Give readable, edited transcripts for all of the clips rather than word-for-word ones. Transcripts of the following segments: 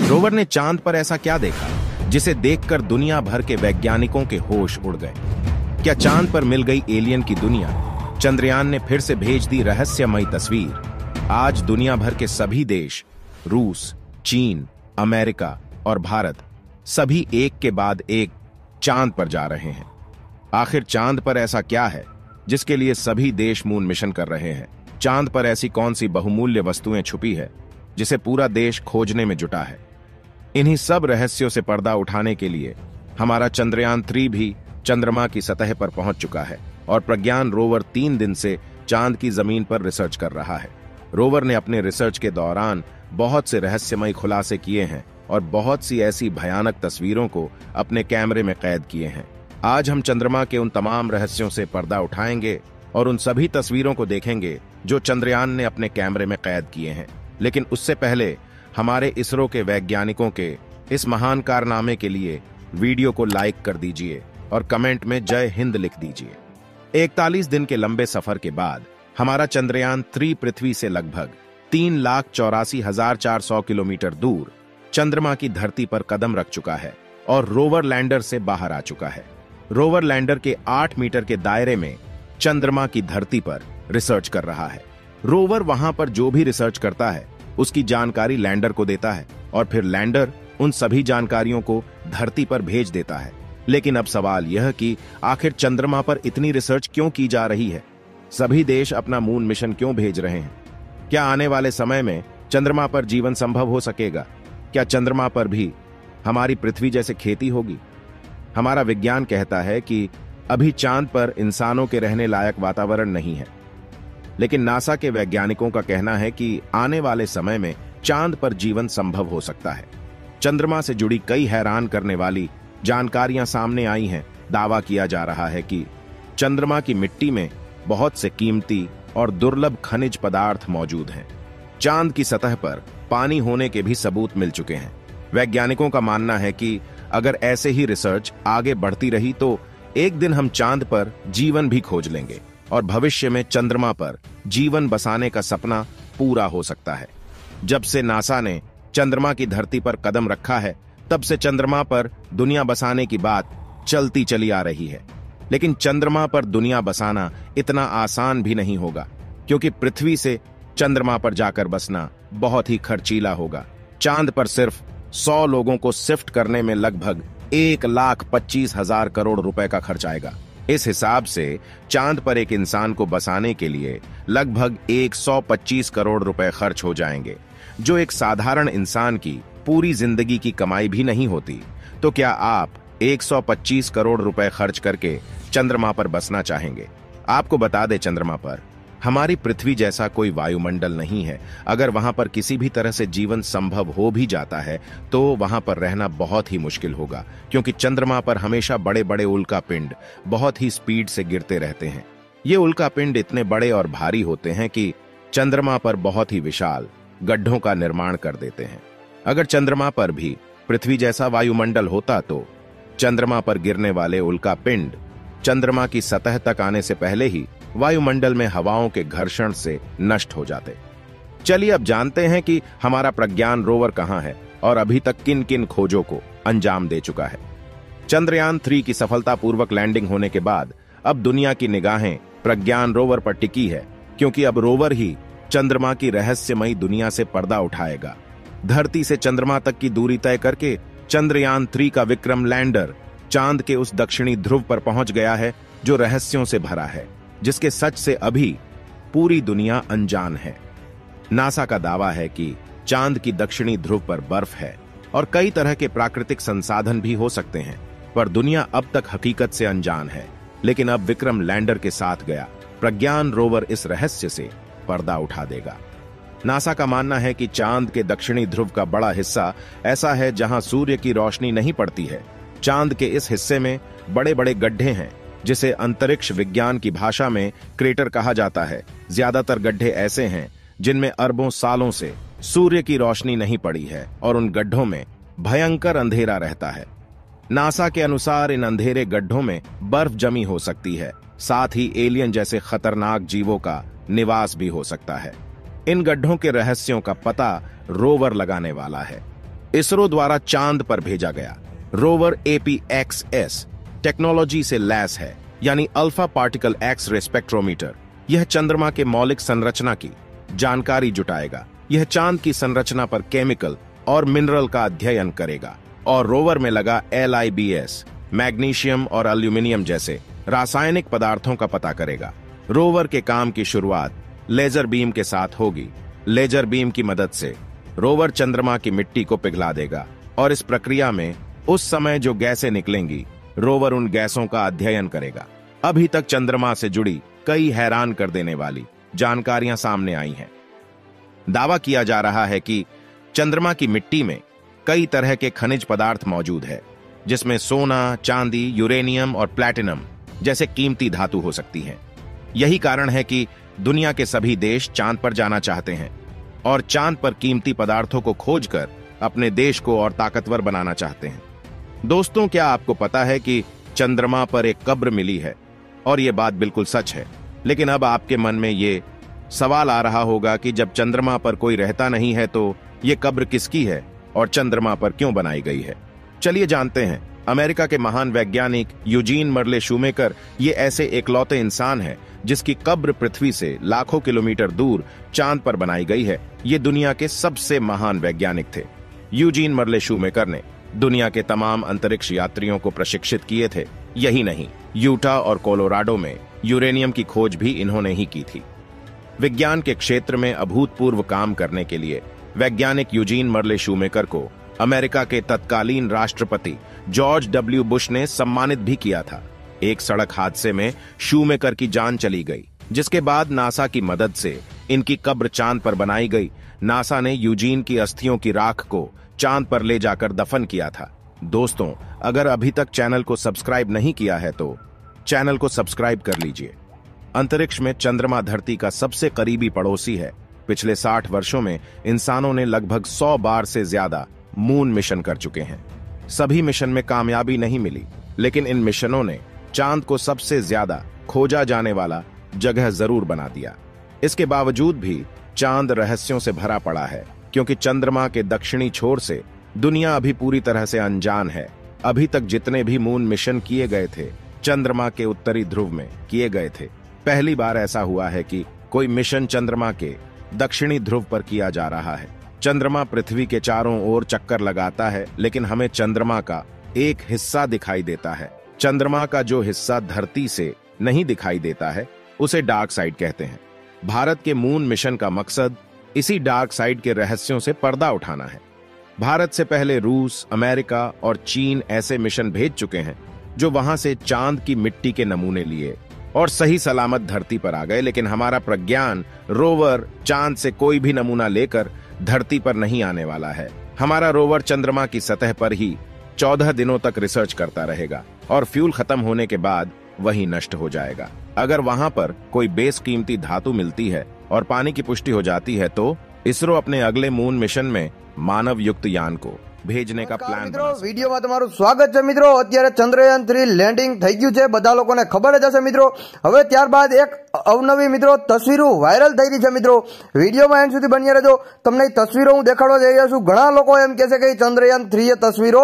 Rover ने चांद पर ऐसा क्या देखा जिसे देखकर दुनिया भर के वैज्ञानिकों के होश उड़ गए? क्या चांद पर मिल गई एलियन की दुनिया? चंद्रयान ने फिर से भेज दी रहस्यमयी तस्वीर। आज दुनिया भर के सभी देश, रूस, चीन, अमेरिका और भारत, सभी एक के बाद एक चांद पर जा रहे हैं। आखिर चांद पर ऐसा क्या है जिसके लिए सभी देश मून मिशन कर रहे हैं? चांद पर ऐसी कौन सी बहुमूल्य वस्तुएं छुपी है जिसे पूरा देश खोजने में जुटा है? इन्हीं सब रहस्यों से पर्दा उठाने के लिए हमारा चंद्रयान 3 भी चंद्रमा की सतह पर पहुंच चुका है और प्रज्ञान रोवर 3 दिन से चांद की जमीन पर रिसर्च कर रहा है। रोवर ने अपने रिसर्च के दौरान बहुत से रहस्यमयी खुलासे किए हैं और बहुत सी ऐसी भयानक तस्वीरों को अपने कैमरे में कैद किए हैं। आज हम चंद्रमा के उन तमाम रहस्यों से पर्दा उठाएंगे और उन सभी तस्वीरों को देखेंगे जो चंद्रयान ने अपने कैमरे में कैद किए हैं। लेकिन उससे पहले हमारे इसरो के वैज्ञानिकों के इस महान कारनामे के लिए वीडियो को लाइक कर दीजिए और कमेंट में जय हिंद लिख दीजिए। 41 दिन के लंबे सफर के बाद हमारा चंद्रयान 3 पृथ्वी से लगभग 3,84,400 किलोमीटर दूर चंद्रमा की धरती पर कदम रख चुका है और रोवर लैंडर से बाहर आ चुका है। रोवर लैंडर के 8 मीटर के दायरे में चंद्रमा की धरती पर रिसर्च कर रहा है। रोवर वहां पर जो भी रिसर्च करता है उसकी जानकारी लैंडर को देता है और फिर लैंडर उन सभी जानकारियों को धरती पर भेज देता है। लेकिन अब सवाल यह कि आखिर चंद्रमा पर इतनी रिसर्च क्यों की जा रही है? सभी देश अपना मून मिशन क्यों भेज रहे हैं? क्या आने वाले समय में चंद्रमा पर जीवन संभव हो सकेगा? क्या चंद्रमा पर भी हमारी पृथ्वी जैसे खेती होगी? हमारा विज्ञान कहता है कि अभी चांद पर इंसानों के रहने लायक वातावरण नहीं है, लेकिन नासा के वैज्ञानिकों का कहना है कि आने वाले समय में चांद पर जीवन संभव हो सकता है। चंद्रमा से जुड़ी कई हैरान करने वाली जानकारियां सामने आई हैं। दावा किया जा रहा है कि चंद्रमा की मिट्टी में बहुत से कीमती और दुर्लभ खनिज पदार्थ मौजूद हैं। चांद की सतह पर पानी होने के भी सबूत मिल चुके हैं। वैज्ञानिकों का मानना है कि अगर ऐसे ही रिसर्च आगे बढ़ती रही तो एक दिन हम चांद पर जीवन भी खोज लेंगे और भविष्य में चंद्रमा पर जीवन बसाने का सपना पूरा हो सकता है। जब से नासा ने चंद्रमा की धरती पर कदम रखा है, तब से चंद्रमा पर दुनिया बसाने की बात चलती चली आ रही है। लेकिन चंद्रमा पर दुनिया बसाना इतना आसान भी नहीं होगा, क्योंकि पृथ्वी से चंद्रमा पर जाकर बसना बहुत ही खर्चीला होगा। चांद पर सिर्फ 100 लोगों को शिफ्ट करने में लगभग 1,25,000 करोड़ रुपए का खर्च आएगा। इस हिसाब से चांद पर एक इंसान को बसाने के लिए लगभग 125 करोड़ रुपए खर्च हो जाएंगे, जो एक साधारण इंसान की पूरी जिंदगी की कमाई भी नहीं होती। तो क्या आप 125 करोड़ रुपए खर्च करके चंद्रमा पर बसना चाहेंगे? आपको बता दें, चंद्रमा पर हमारी पृथ्वी जैसा कोई वायुमंडल नहीं है। अगर वहां पर किसी भी तरह से जीवन संभव हो भी जाता है तो वहां पर रहना बहुत ही मुश्किल होगा, क्योंकि चंद्रमा पर हमेशा बड़े बड़े उल्कापिंड बहुत ही स्पीड से गिरते रहते हैं। ये उल्कापिंड इतने बड़े और भारी होते हैं कि चंद्रमा पर बहुत ही विशाल गड्ढों का निर्माण कर देते हैं। अगर चंद्रमा पर भी पृथ्वी जैसा वायुमंडल होता तो चंद्रमा पर गिरने वाले उल्कापिंड चंद्रमा की सतह तक आने से पहले ही वायुमंडल में हवाओं के घर्षण से नष्ट हो जाते। चलिए अब जानते हैं कि हमारा प्रज्ञान रोवर कहां है और अभी तक किन किन खोजों को अंजाम दे चुका है। चंद्रयान 3 की सफलतापूर्वक लैंडिंग होने के बाद अब दुनिया की निगाहें प्रज्ञान रोवर पर टिकी है, क्योंकि अब रोवर ही चंद्रमा की रहस्यमयी दुनिया से पर्दा उठाएगा। धरती से चंद्रमा तक की दूरी तय करके चंद्रयान 3 का विक्रम लैंडर चांद के उस दक्षिणी ध्रुव पर पहुंच गया है जो रहस्यों से भरा है, जिसके सच से अभी पूरी दुनिया अनजान है। नासा का दावा है कि चांद की दक्षिणी ध्रुव पर बर्फ है और कई तरह के प्राकृतिक संसाधन भी हो सकते हैं, पर दुनिया अब तक हकीकत से अनजान है। लेकिन अब विक्रम लैंडर के साथ गया प्रज्ञान रोवर इस रहस्य से पर्दा उठा देगा। नासा का मानना है कि चांद के दक्षिणी ध्रुव का बड़ा हिस्सा ऐसा है जहां सूर्य की रोशनी नहीं पड़ती है। चांद के इस हिस्से में बड़े बड़े गड्ढे हैं, जिसे अंतरिक्ष विज्ञान की भाषा में क्रेटर कहा जाता है। ज्यादातर गड्ढे ऐसे हैं जिनमें अरबों सालों से सूर्य की रोशनी नहीं पड़ी है और उन गड्ढों में भयंकर अंधेरा रहता है। नासा के अनुसार इन अंधेरे गड्ढों में बर्फ जमी हो सकती है, साथ ही एलियन जैसे खतरनाक जीवों का निवास भी हो सकता है। इन गड्ढों के रहस्यों का पता रोवर लगाने वाला है। इसरो द्वारा चांद पर भेजा गया रोवर APXS टेक्नोलॉजी से लैस है, यानी अल्फा पार्टिकल एक्स-रे स्पेक्ट्रोमीटर। यह चंद्रमा के मौलिक संरचना की जानकारी जुटाएगा। यह चांद की संरचना पर केमिकल और मिनरल का अध्ययन करेगा और रोवर में लगा LIBS मैग्नीशियम और एल्यूमिनियम जैसे रासायनिक पदार्थों का पता करेगा। रोवर के काम की शुरुआत लेजर बीम के साथ होगी। लेजर बीम की मदद से रोवर चंद्रमा की मिट्टी को पिघला देगा और इस प्रक्रिया में उस समय जो गैसें निकलेंगी, रोवर उन गैसों का अध्ययन करेगा। अभी तक चंद्रमा से जुड़ी कई हैरान कर देने वाली जानकारियां सामने आई हैं। दावा किया जा रहा है कि चंद्रमा की मिट्टी में कई तरह के खनिज पदार्थ मौजूद है, जिसमें सोना, चांदी, यूरेनियम और प्लैटिनम जैसे कीमती धातु हो सकती हैं। यही कारण है कि दुनिया के सभी देश चांद पर जाना चाहते हैं और चांद पर कीमती पदार्थों को खोजकर अपने देश को और ताकतवर बनाना चाहते हैं। दोस्तों, क्या आपको पता है कि चंद्रमा पर एक कब्र मिली है? और यह बात बिल्कुल सच है। लेकिन अब आपके मन में यह सवाल आ रहा होगा कि जब चंद्रमा पर कोई रहता नहीं है तो यह कब्र किसकी है और चंद्रमा पर क्यों बनाई गई है? चलिए जानते हैं। अमेरिका के महान वैज्ञानिक यूजीन मर्ले शूमेकर ये ऐसे एकलौते इंसान हैं जिसकी कब्र पृथ्वी से लाखों किलोमीटर दूर चांद पर बनाई गई है। ये दुनिया के सबसे महान वैज्ञानिक थे। यूजीन मर्ले शूमेकर ने दुनिया के तमाम अंतरिक्ष यात्रियों को प्रशिक्षित किए थे। यही नहीं, यूटा और कोलोराडो में यूरेनियम की खोज भी इन्होंने ही की थी। विज्ञान के क्षेत्र में अभूतपूर्व काम करने के लिए वैज्ञानिक यूजीन मर्ले शूमेकर को अमेरिका के तत्कालीन राष्ट्रपति जॉर्ज W. बुश ने सम्मानित भी किया था। एक सड़क हादसे में शूमेकर की जान चली गई, जिसके बाद नासा की मदद से इनकी कब्र चांद पर बनाई गई। नासा ने यूजीन की अस्थियों की राख को चांद पर ले जाकर दफन किया था। दोस्तों, अगर अभी तक चैनल को सब्सक्राइब नहीं किया है तो चैनल को सब्सक्राइब कर लीजिए। अंतरिक्ष में चंद्रमा धरती का सबसे करीबी पड़ोसी है। पिछले 60 वर्षों में इंसानों ने लगभग 100 बार से ज्यादा मून मिशन कर चुके हैं। सभी मिशन में कामयाबी नहीं मिली, लेकिन इन मिशनों ने चांद को सबसे ज्यादा खोजा जाने वाला जगह जरूर बना दिया। इसके बावजूद भी चांद रहस्यों से भरा पड़ा है, क्योंकि चंद्रमा के दक्षिणी छोर से दुनिया अभी पूरी तरह से अनजान है। अभी तक जितने भी मून मिशन किए गए थे, चंद्रमा के उत्तरी ध्रुव में किए गए थे। पहली बार ऐसा हुआ है कि कोई मिशन चंद्रमा के दक्षिणी ध्रुव पर किया जा रहा है। चंद्रमा पृथ्वी के चारों ओर चक्कर लगाता है, लेकिन हमें चंद्रमा का एक हिस्सा दिखाई देता है। चंद्रमा का जो हिस्सा धरती से नहीं दिखाई देता है, उसे डार्क साइड कहते हैं। भारत के मून मिशन का मकसद इसी डार्क साइड के रहस्यों से पर्दा उठाना है। भारत से पहले रूस, अमेरिका और चीन ऐसे मिशन भेज चुके हैं जो वहां से चांद की मिट्टी के नमूने लिए और सही सलामत धरती पर आ गए। लेकिन हमारा प्रज्ञान रोवर चांद से कोई भी नमूना लेकर धरती पर नहीं आने वाला है। हमारा रोवर चंद्रमा की सतह पर ही 14 दिनों तक रिसर्च करता रहेगा और फ्यूल खत्म होने के बाद वही नष्ट हो जाएगा। अगर वहां पर कोई बेशकीमती धातु मिलती है और पानी की पुष्टि हो जाती है तो इसरो अपने अगले मून मिशन में मानव युक्त यान को भेजने का प्लान મિત્રો વિડિયોમાં તમારું સ્વાગત છે। મિત્રો અત્યારે ચંદ્રયાન 3 લેન્ડિંગ થઈ ગયું છે, બધા લોકોને ખબર જ હશે મિત્રો। હવે ત્યારબાદ એક અવનવી મિત્રો તસવીરો વાયરલ થઈ રહી છે। મિત્રો વિડિયોમાં એન્ડ સુધી બન્યા રહેજો, તમને તસવીરો હું દેખાડવા જઈ રહ્યો છું। ઘણા લોકો એમ કહે છે કે ચંદ્રયાન 3 એ તસવીરો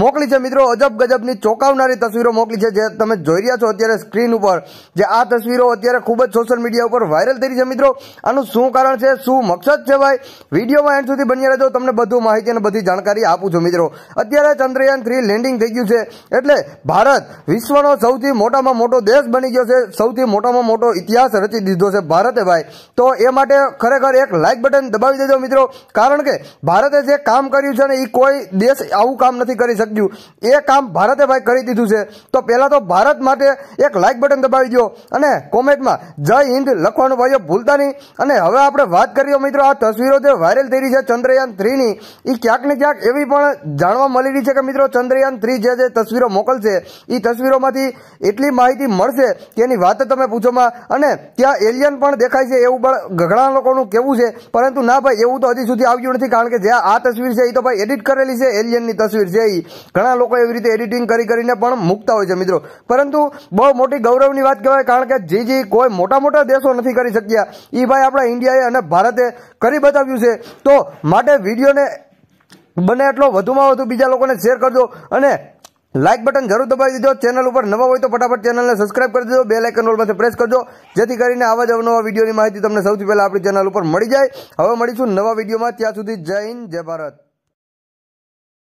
મોકલી છે। મિત્રો અજબ ગજબની ચોંકાવનારી તસવીરો મોકલી છે, જે તમે જોઈ રહ્યા છો અત્યારે સ્ક્રીન ઉપર। જે આ તસવીરો અત્યારે ખૂબ જ સોશિયલ મીડિયા ઉપર વાયરલ થઈ રહી છે। મિત્રો આનું શું કારણ છે, શું મકસદ છે ભાઈ, વિડિયોમાં એન્ડ સુધી બન્યા રહેજો, તમને બધું માહિતી અને બધી જાણકારી આપું છું। મિત્રો અત્યારે ચંદ્રયાન 3 લેન્ડિંગ થઈ ગયું છે, એટલે ભારત વિશ્વનો સૌથી મોટામાં મોટો દેશ બની ગયો છે, સૌથી મોટામાં મોટો ઇતિહાસ રચી દીધો છે ભારતે ભાઈ। તો એ માટે ખરેખર એક લાઇક બટન દબાવી દેજો મિત્રો, કારણ કે ભારતે જે કામ કર્યું છે ને એ કોઈ દેશ આવું કામ નથી કરી શક્યું, એ કામ ભારતે ભાઈ કરી દીધું છે। તો પહેલા તો ભારત માટે એક લાઇક બટન દબાવી દો અને કોમેન્ટમાં જય હિન્દ લખવાનું ભાઈઓ ભૂલતા નહીં। અને હવે આપણે વાત કરીએ મિત્રો, આ તસવીરો જે વાયરલ થઈ રહી છે ચંદ્રયાન 3 ની, એ ક્યાંક ને ક્યાંક એવી પણ જાણવા મળી રહી છે કે મિત્રો ચંદ્રયાન 3 જે તસવીરો મોકલશે એ તસવીરોમાંથી એટલી માહિતી મળશે કે એની વાત તમે પૂછોમાં, અને ત્યાં એલિયન પણ દેખાય છે એવું પણ ઘણા લોકોનું કહેવું છે, પરંતુ ના ભાઈ એવું તો હજી સુધી આવ્યું નથી, કારણ કે જે આ તસવીર છે એ તો ભાઈ એડિટ કરેલી છે, એલિયનની તસવીર છે એ ઘણા લોકો એવી રીતે એડિટિંગ કરીને પણ મૂકતા હોય છે મિત્રો, પરંતુ બહુ મોટી ગૌરવની વાત કહેવાય, કારણ કે જે કોઈ મોટા દેશો નથી કરી શક્યા એ ભાઈ આપણા ઇન્ડિયાએ અને ભારતે કરી બતાવ્યું છે. તો માટે વિડીયોને બને એટલો વધુમાં વધુ બીજા લોકોને શેર કરજો અને લાઇક બટન જરૂર દબાવી દીધો. ચેનલ ઉપર નવા હોય તો ફટાફટ ચેનલને સબસ્ક્રાઇબ કરી દેજો, બેલ આઇકન ઓલ પર પ્રેસ કરજો, જેથી કરીને આવા જ અવનવા વિડીયોની માહિતી તમને સૌથી પહેલા આપણી ચેનલ ઉપર મળી જાય. હવે મળીશું નવા વિડીયોમાં, ત્યાં સુધી જય હિન્દ, જય ભારત.